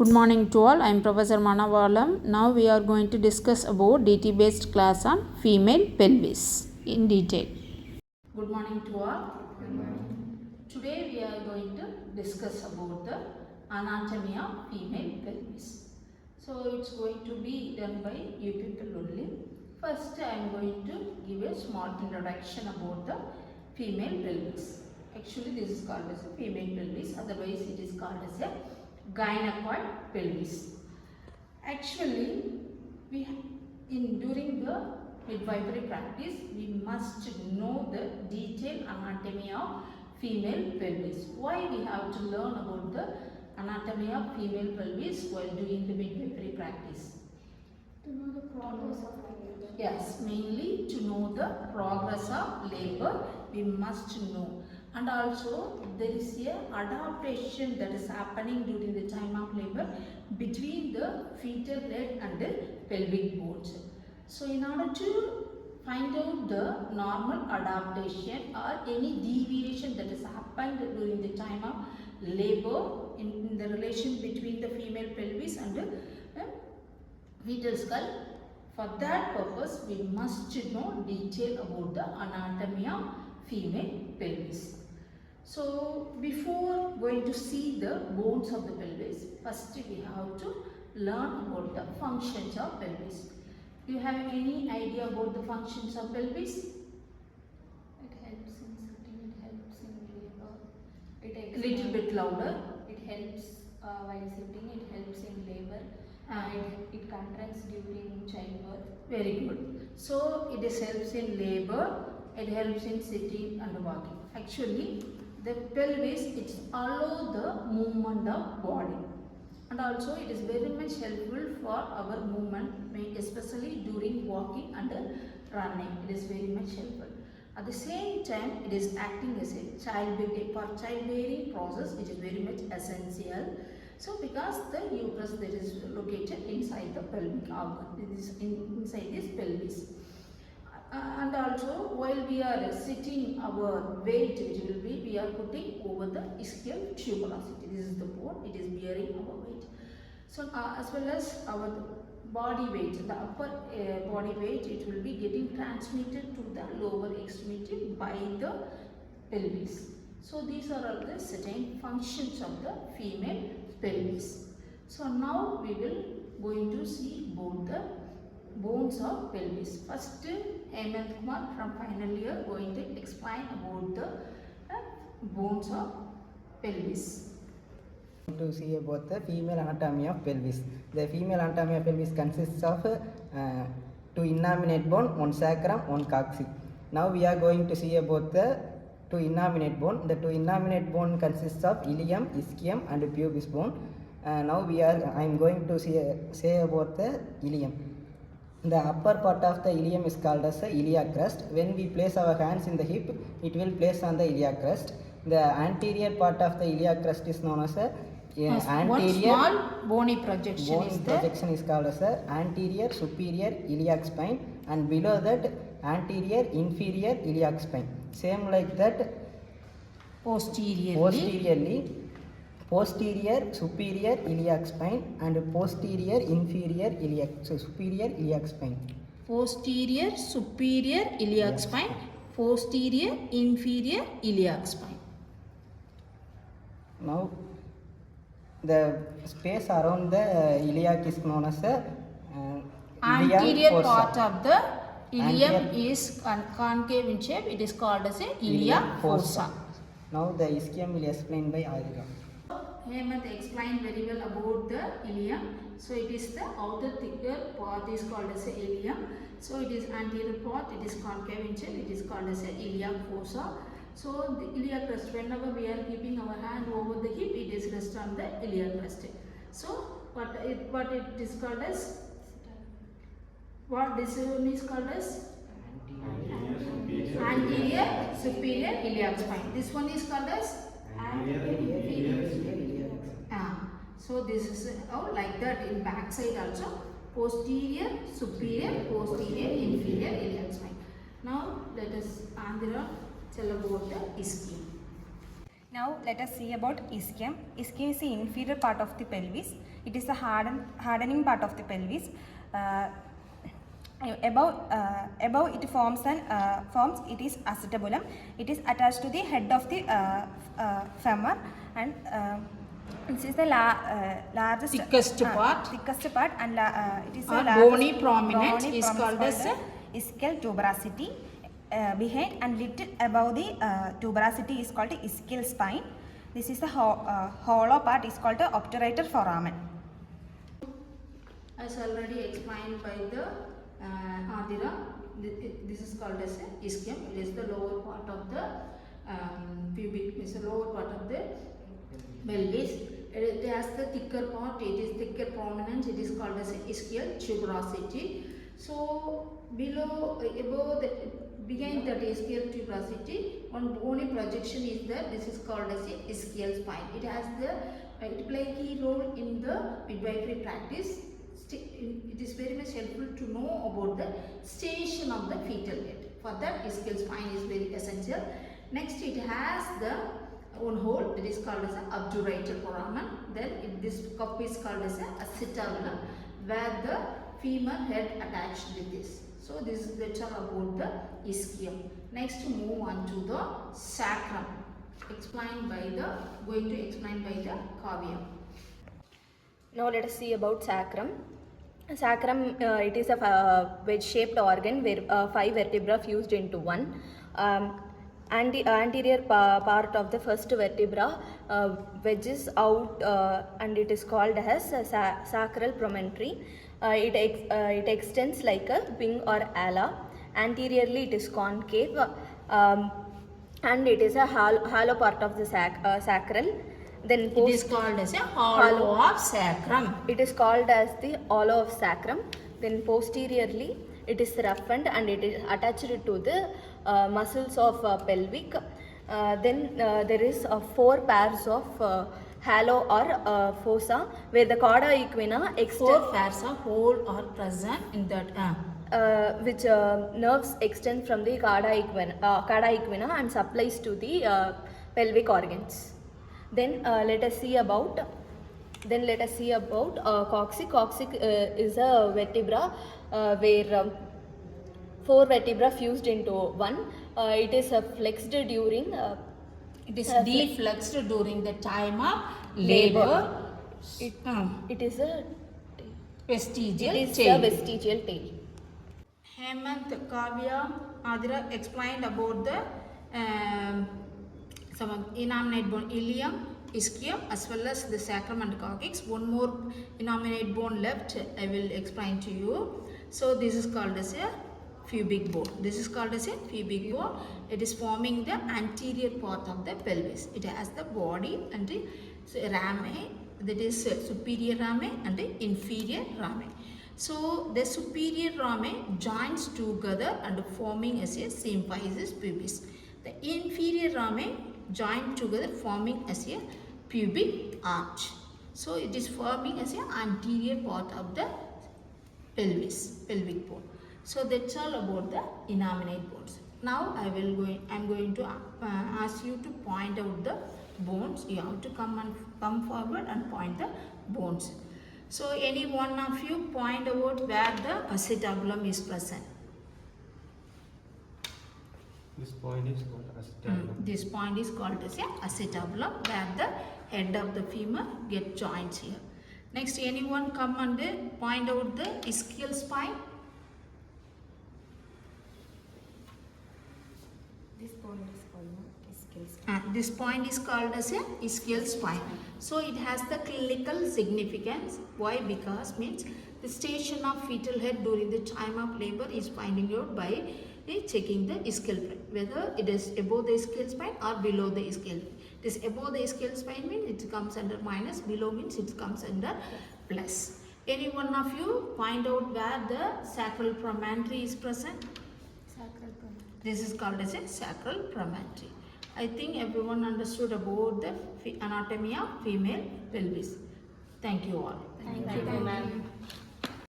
Good morning to all. I am Prof.Manavalam. Now we are going to discuss about DT based class on female pelvis in detail. Good morning to all. Good morning. Today we are going to discuss about the anatomy of female pelvis. So it's going to be done by you people only. First I am going to give a small introduction about the female pelvis. Actually this is called as a female pelvis, otherwise it is called as a gynecoid pelvis. Actually, during the midwifery practice, we must know the detailed anatomy of female pelvis. Why we have to learn about the anatomy of female pelvis while doing the midwifery practice? To know the progress of labor. Yes, mainly to know the progress of labor, we must know. And also there is a adaptation that is happening during the time of labor between the fetal head and the pelvic bones. So in order to find out the normal adaptation or any deviation that has happened during the time of labor in the relation between the female pelvis and the fetal skull, for that purpose we must know detail about the anatomy of female pelvis. So before going to see the bones of the pelvis, first we have to learn about the functions of pelvis. Do you have any idea about the functions of pelvis? It helps in sitting, it helps in labor. A little bit louder. It helps while sitting, it helps in labor. It contracts during childbirth. Very good. So it helps in labor, it helps in sitting and walking. Actually, the pelvis, it allows the movement of body, and also it is very much helpful for our movement, especially during walking and running. It is very much helpful. At the same time, it is acting as a childbearing process. It is very much essential. So because the uterus that is located inside the pelvic organ, it is inside this pelvis. And also while we are sitting, our weight we are putting over the ischial tuberosity. This is the bone, it is bearing our weight. So as well as our body weight, the upper body weight, it will be getting transmitted to the lower extremity by the pelvis. So these are all the certain functions of the female pelvis. So now we will going to see both the bones of pelvis. First, Hemant Kumar from final year going to explain about the bones of pelvis. To see about the female anatomy of pelvis. The female anatomy of pelvis consists of two innominate bone, one sacrum, one coccyx. Now we are going to see about the two innominate bone. The two innominate bone consists of ilium, ischium and pubis bone. Now I am going to say about the ilium. The upper part of the ilium is called as the iliac crest. When we place our hands in the hip, it will place on the iliac crest. The anterior part of the iliac crest is known as a anterior. One small bony projection is called as a anterior superior iliac spine, and below that anterior inferior iliac spine. Same like that. Posterior superior iliac spine and posterior inferior superior iliac spine. Posterior superior iliac spine, posterior inferior iliac spine. Now the space around the iliac is known as the anterior part of the ilium is concave in shape. It is called as a ilia fossa. Now the ischium will explain by Adhika. Hemant explained very well about the ilium. So it is the outer thicker part is called as a ilium. So it is anterior part, it is concave in shape, it is called as a iliac fossa. So the iliac crest, whenever we are keeping our hand over the hip, it is rest on the iliac crest. So what it is called as? What this one is called as? Anterior superior iliac spine. This one is called as? So this is like that in back side also. Posterior superior inferior iliac spine. Now let us Andhra tell about the ischium. Now let us see about ischium. Ischium is the inferior part of the pelvis. It is the hardening part of the pelvis. Above it forms it is acetabulum. It is attached to the head of the femur, and this is the largest Thickest part. And it is Or the largest bony prominence is called as ischial tuberosity. Behind and little above the tuberosity is called the ischial spine. This is the hollow part is called the obturator foramen. As already explained by the Adira, this is called as ischium. It is the lower part of the pubic, is the lower part of the pelvis. It has the thicker part, it is thicker prominence, it is called as ischial tuberosity. So above the behind that ischial tuberosity, one bony projection is there. This is called as a ischial spine. It has it plays a key role in the midwifery practice. It is very much helpful to know about the station of the fetal head. For that, ischial spine is very essential. Next, it has the one hole that is called as an obturator foramen. Then this cup is called as a acetabulum, where the femur head attached with this. So this is lecture about the ischium. Next, move on to the sacrum. Going to explain by the Kavya. Now let us see about sacrum. Sacrum, it is a wedge-shaped organ where 5 vertebrae fused into one. And the anterior part of the first vertebra wedges out, and it is called as sacral promontory. It extends like a wing or ala. Anteriorly it is concave, and it is a hollow part of the sacral. Then it is called as a hollow of sacrum. It is called as the hollow of sacrum. Then posteriorly it is roughened and it is attached to the muscles of pelvic. Then there is 4 pairs of halo or fossa, where the cauda equina extends. 4 pairs of hole are present in that which nerves extend from the cauda equina and supplies to the pelvic organs. Then let us see about coccyx. Coccyx is a vertebra where 4 vertebrae fused into one. It is flexed during. It is deflexed during the time of labor. It is a vestigial tail. Hemant, Kavya, Adira explained about the some innominate bone, ilium, ischium, as well as the sacrum and coccyx. One more innominate bone left, I will explain to you. So this is called as a pubic bone. This is called as a pubic bone. It is forming the anterior part of the pelvis. It has the body and the rami, that is superior rami and the inferior rami. So the superior rami joins together and forming as a symphysis pubis. The inferior rami join together forming as a pubic arch. So it is forming as an anterior part of the pelvic bone. So that's all about the innominate bones. Now I am going to ask you to point out the bones. You have to come forward and point the bones. So any one of you point out where the acetabulum is present. This point is called acetabulum. This point is called as a acetabulum, where the head of the femur get joints here. Next, anyone come and point out the ischial spine. This point is called ischial spine. This point is called as a ischial spine. So it has the clinical significance. Why? Because means the station of fetal head during the time of labor is finding out by checking the ischial spine, whether it is above the ischial spine or below the ischial. It is above the ischial spine means it comes under minus, below means it comes under plus. Any one of you find out where the sacral promontory is present? Sacral promontory. This is called as a sacral promontory. I think everyone understood about the anatomy of female pelvis. Thank you all. Thank you, ma'am.